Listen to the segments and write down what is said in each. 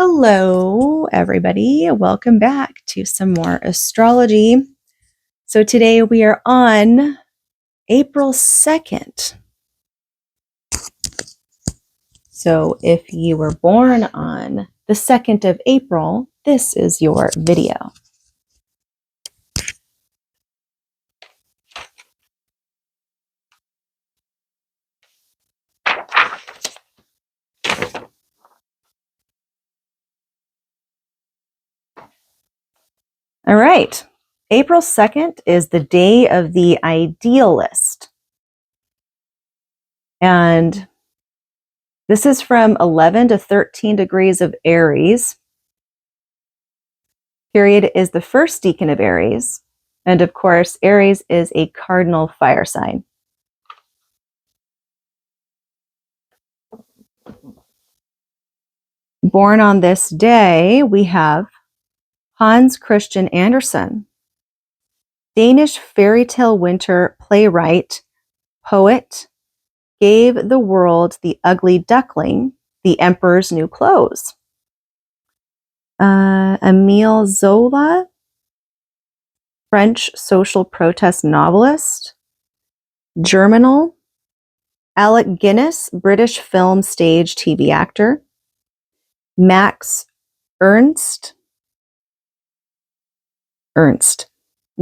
Hello, everybody. Welcome back to some more astrology. So today we are on April 2nd. So if you were born on the 2nd of April, this is your video. All right. April 2nd is the day of the idealist. And this is from 11 to 13 degrees of Aries. Period is the first decan of Aries. And of course, Aries is a cardinal fire sign. Born on this day, we have Hans Christian Andersen, Danish fairy tale winter playwright, poet, gave the world The Ugly Duckling, The Emperor's New Clothes. Émile Zola, French social protest novelist. Germinal, Alec Guinness, British film, stage, TV actor. Max Ernst,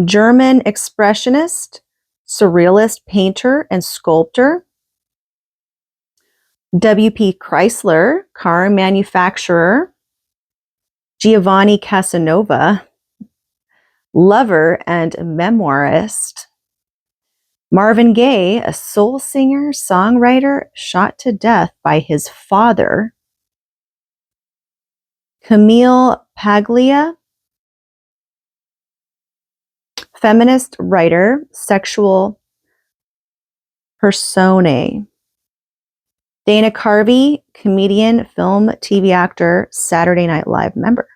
German expressionist, surrealist painter and sculptor. W.P. Chrysler, car manufacturer. Giovanni Casanova, lover and memoirist. Marvin Gaye, a soul singer, songwriter, shot to death by his father. Camille Paglia, feminist writer, sexual personae. Dana Carvey, comedian, film, TV actor, Saturday Night Live member.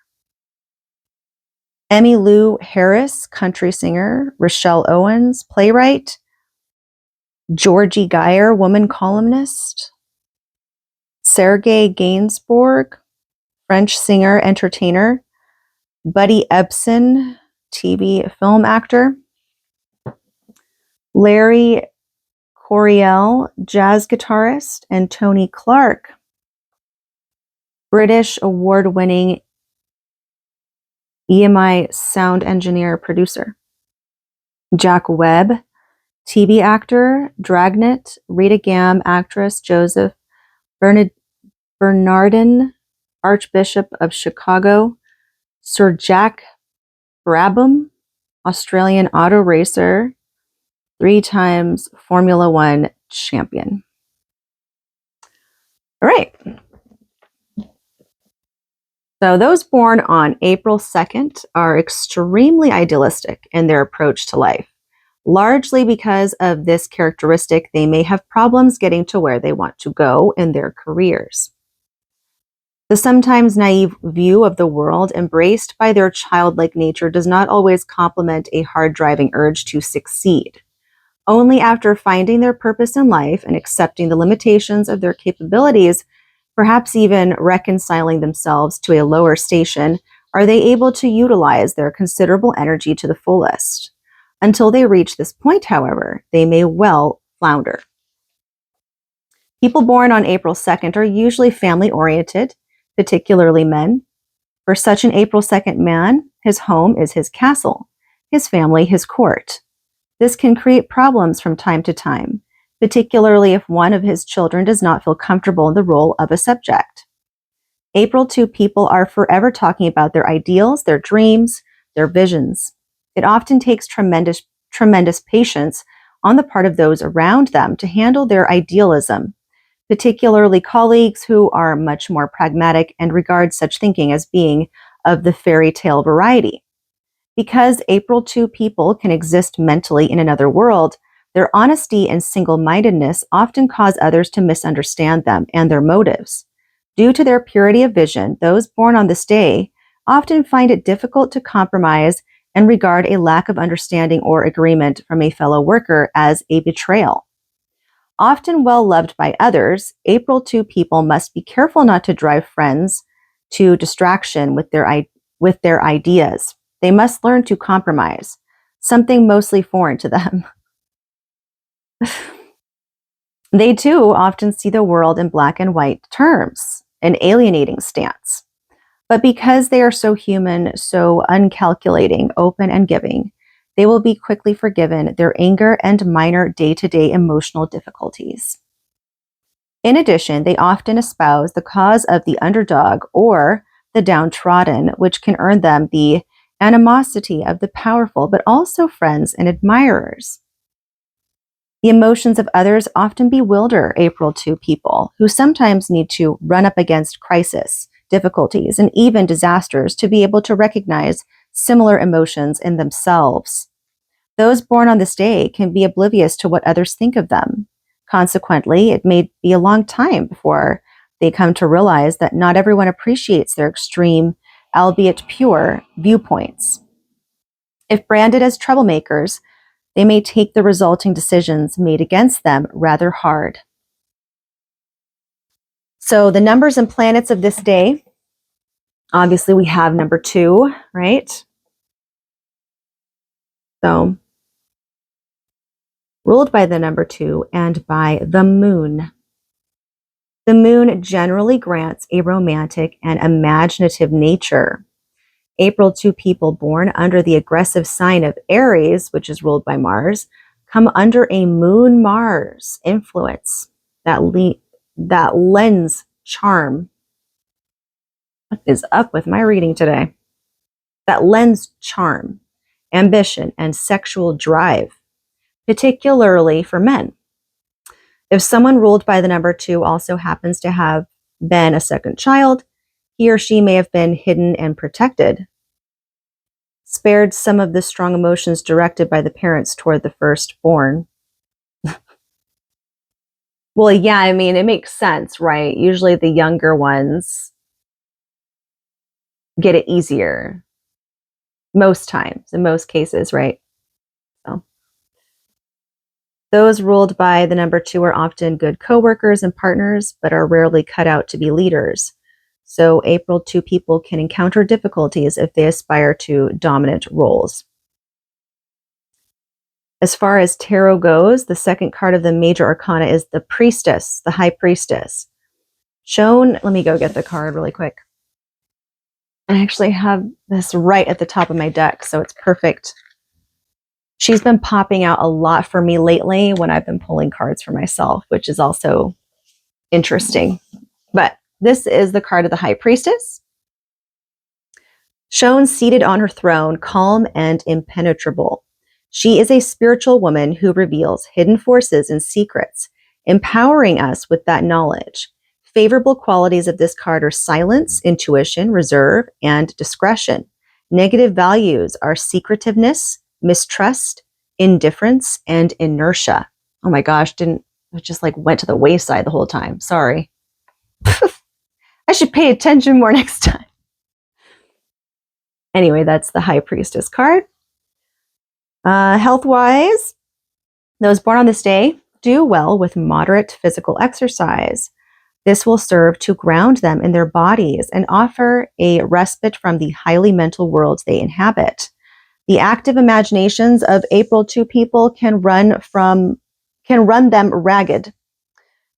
Emmylou Harris, country singer. Rochelle Owens, playwright. Georgie Geyer, woman columnist. Sergei Gainsbourg, French singer, entertainer. Buddy Ebsen, TV film actor. Larry Coryell, jazz guitarist. And Tony Clark, British award-winning EMI sound engineer, producer. Jack Webb, TV actor. Dragnet, Rita Gam, actress. Joseph Bernardin, Archbishop of Chicago. Sir Jack Brabham, Australian auto racer, 3 times Formula One champion. All right. So those born on April 2nd are extremely idealistic in their approach to life. Largely because of this characteristic, they may have problems getting to where they want to go in their careers. The sometimes naive view of the world embraced by their childlike nature does not always complement a hard-driving urge to succeed. Only after finding their purpose in life and accepting the limitations of their capabilities, perhaps even reconciling themselves to a lower station, are they able to utilize their considerable energy to the fullest. Until they reach this point, however, they may well flounder. People born on April 2nd are usually family-oriented, particularly men. For such an April 2nd man, his home is his castle, his family his court. This can create problems from time to time, particularly if one of his children does not feel comfortable in the role of a subject. April 2 people are forever talking about their ideals, their dreams, their visions. It often takes tremendous patience on the part of those around them to handle their idealism, particularly colleagues who are much more pragmatic and regard such thinking as being of the fairy tale variety. Because April 2 people can exist mentally in another world, their honesty and single-mindedness often cause others to misunderstand them and their motives. Due to their purity of vision, those born on this day often find it difficult to compromise and regard a lack of understanding or agreement from a fellow worker as a betrayal. Often well loved by others, April 2 people must be careful not to drive friends to distraction with their ideas. They must learn to compromise, something mostly foreign to them. They too often see the world in black and white terms, an alienating stance. But because they are so human, so uncalculating, open, and giving, they will be quickly forgiven their anger and minor day-to-day emotional difficulties. In addition, they often espouse the cause of the underdog or the downtrodden, which can earn them the animosity of the powerful, but also friends and admirers. The emotions of others often bewilder April 2 people, who sometimes need to run up against crisis, difficulties, and even disasters to be able to recognize similar emotions in themselves. Those born on this day can be oblivious to what others think of them. Consequently, it may be a long time before they come to realize that not everyone appreciates their extreme, albeit pure, viewpoints. If branded as troublemakers, they may take the resulting decisions made against them rather hard. So the numbers and planets of this day, obviously we have number 2, right? So ruled by the number 2 and by the moon. The moon generally grants a romantic and imaginative nature. April 2 people born under the aggressive sign of Aries, which is ruled by Mars, come under a moon Mars influence that lends charm. What is up with my reading today? That lends charm, ambition, and sexual drive, particularly for men. If someone ruled by the number 2 also happens to have been a second child, he or she may have been hidden and protected, spared some of the strong emotions directed by the parents toward the firstborn. Well, yeah, I mean, it makes sense, right? Usually the younger ones get it easier. Most times, in most cases, right? So those ruled by the number 2 are often good coworkers and partners, but are rarely cut out to be leaders. So April 2 people can encounter difficulties if they aspire to dominant roles. As far as tarot goes, the second card of the major arcana is the priestess, the high priestess. Shown, let me go get the card really quick. I actually have this right at the top of my deck, so it's perfect. She's been popping out a lot for me lately when I've been pulling cards for myself, which is also interesting. But this is the card of the high priestess. Shown seated on her throne, calm and impenetrable. She is a spiritual woman who reveals hidden forces and secrets, empowering us with that knowledge. Favorable qualities of this card are silence, intuition, reserve, and discretion. Negative values are secretiveness, mistrust, indifference, and inertia. Oh my gosh, it just like went to the wayside the whole time. Sorry. I should pay attention more next time. Anyway, that's the High Priestess card. Health-wise, those born on this day do well with moderate physical exercise. This will serve to ground them in their bodies and offer a respite from the highly mental worlds they inhabit. The active imaginations of April 2 people can run them ragged.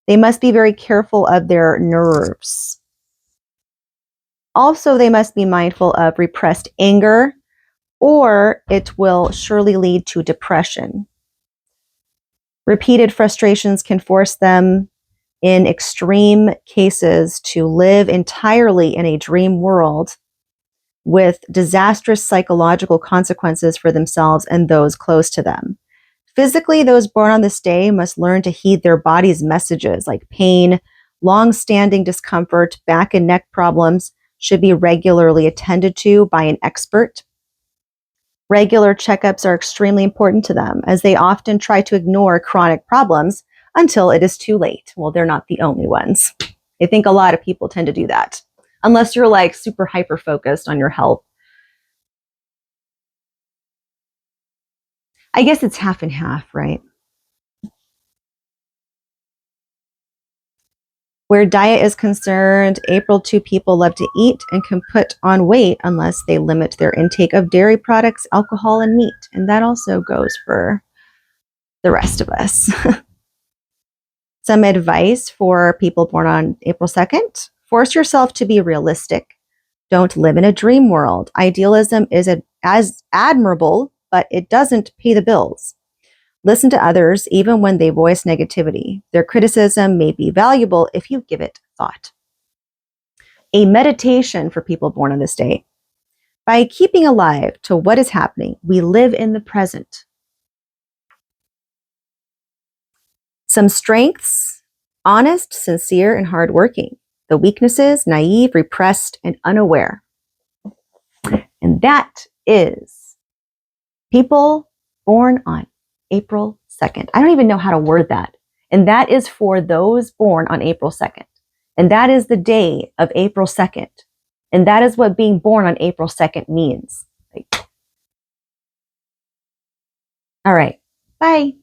They must be very careful of their nerves. Also, they must be mindful of repressed anger, or it will surely lead to depression. Repeated frustrations can force them, in extreme cases, to live entirely in a dream world with disastrous psychological consequences for themselves and those close to them. Physically, those born on this day must learn to heed their body's messages like pain, long-standing discomfort, back and neck problems should be regularly attended to by an expert. Regular checkups are extremely important to them, as they often try to ignore chronic problems until it is too late. Well, they're not the only ones. I think a lot of people tend to do that, unless you're like super hyper-focused on your health. I guess it's half and half, right? Where diet is concerned, April 2 people love to eat and can put on weight unless they limit their intake of dairy products, alcohol, and meat. And that also goes for the rest of us. Some advice for people born on April 2nd. Force yourself to be realistic. Don't live in a dream world. Idealism is as admirable, but it doesn't pay the bills. Listen to others even when they voice negativity. Their criticism may be valuable if you give it thought. A meditation for people born on this day. By keeping alive to what is happening, we live in the present. Some strengths: honest, sincere, and hardworking. The weaknesses: naive, repressed, and unaware. And that is people born on April 2nd. I don't even know how to word that. And that is for those born on April 2nd. And that is the day of April 2nd. And that is what being born on April 2nd means. All right. Bye.